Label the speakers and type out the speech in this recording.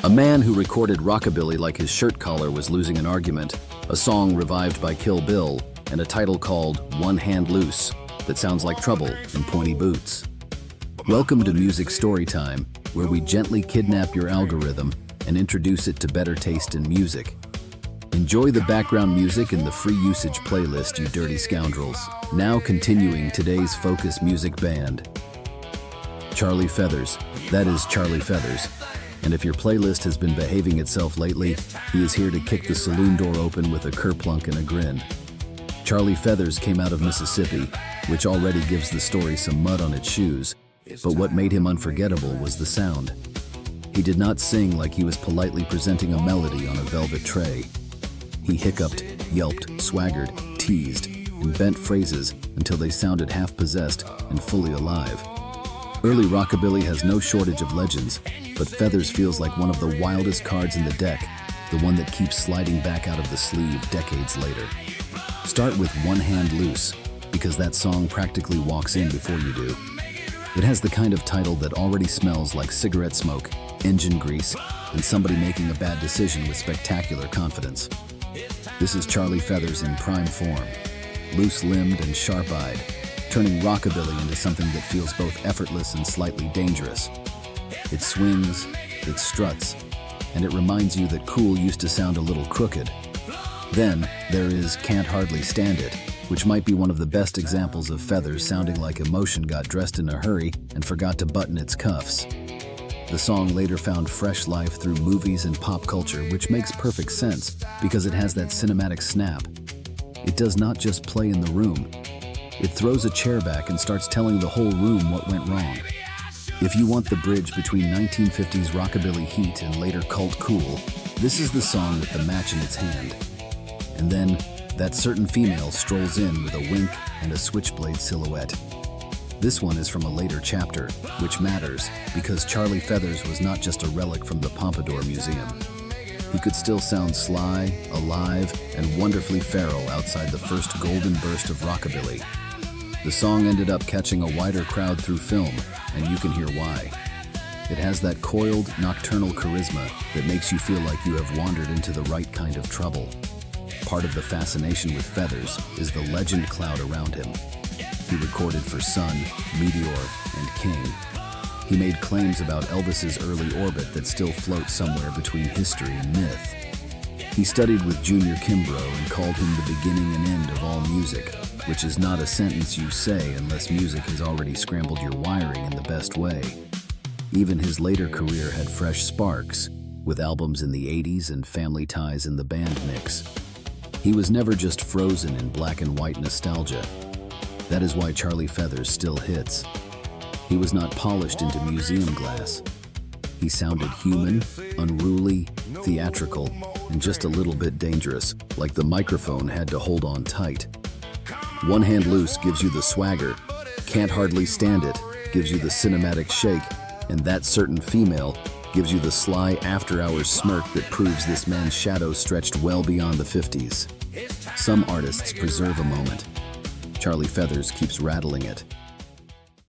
Speaker 1: A man who recorded rockabilly like his shirt collar was losing an argument, a song revived by Kill Bill, and a title called One Hand Loose that sounds like trouble in pointy boots. Welcome to Music Storytime, where we gently kidnap your algorithm and introduce it to better taste in music. Enjoy the background music in the free usage playlist, you dirty scoundrels. Now continuing today's Focus Music Band. Charlie Feathers, that is Charlie Feathers. And if your playlist has been behaving itself lately, he is here to kick the saloon door open with a kerplunk and a grin. Charlie Feathers came out of Mississippi, which already gives the story some mud on its shoes, but what made him unforgettable was the sound. He did not sing like he was politely presenting a melody on a velvet tray. He hiccuped, yelped, swaggered, teased, and bent phrases until they sounded half-possessed and fully alive. Early rockabilly has no shortage of legends, but Feathers feels like one of the wildest cards in the deck, the one that keeps sliding back out of the sleeve decades later. Start with One Hand Loose, because that song practically walks in before you do. It has the kind of title that already smells like cigarette smoke, engine grease, and somebody making a bad decision with spectacular confidence. This is Charlie Feathers in prime form, loose-limbed and sharp-eyed, turning rockabilly into something that feels both effortless and slightly dangerous. It swings, it struts, and it reminds you that cool used to sound a little crooked. Then there is Can't Hardly Stand It, which might be one of the best examples of Feathers sounding like emotion got dressed in a hurry and forgot to button its cuffs. The song later found fresh life through movies and pop culture, which makes perfect sense because it has that cinematic snap. It does not just play in the room. It throws a chair back and starts telling the whole room what went wrong. If you want the bridge between 1950s rockabilly heat and later cult cool, this is the song with the match in its hand. And then, that certain female strolls in with a wink and a switchblade silhouette. This one is from a later chapter, which matters because Charlie Feathers was not just a relic from the Pompadour Museum. He could still sound sly, alive, and wonderfully feral outside the first golden burst of rockabilly. The song ended up catching a wider crowd through film, and you can hear why. It has that coiled, nocturnal charisma that makes you feel like you have wandered into the right kind of trouble. Part of the fascination with Feathers is the legend cloud around him. He recorded for Sun, Meteor, and King. He made claims about Elvis's early orbit that still floats somewhere between history and myth. He studied with Junior Kimbrough and called him the beginning and end of all music, which is not a sentence you say unless music has already scrambled your wiring in the best way. Even his later career had fresh sparks, with albums in the 80s and family ties in the band mix. He was never just frozen in black and white nostalgia. That is why Charlie Feathers still hits. He was not polished into museum glass. He sounded human, unruly, theatrical, and just a little bit dangerous, like the microphone had to hold on tight. One Hand Loose gives you the swagger, Can't Hardly Stand It gives you the cinematic shake, and That Certain Female gives you the sly after-hours smirk that proves this man's shadow stretched well beyond the 50s. Some artists preserve a moment. Charlie Feathers keeps rattling it.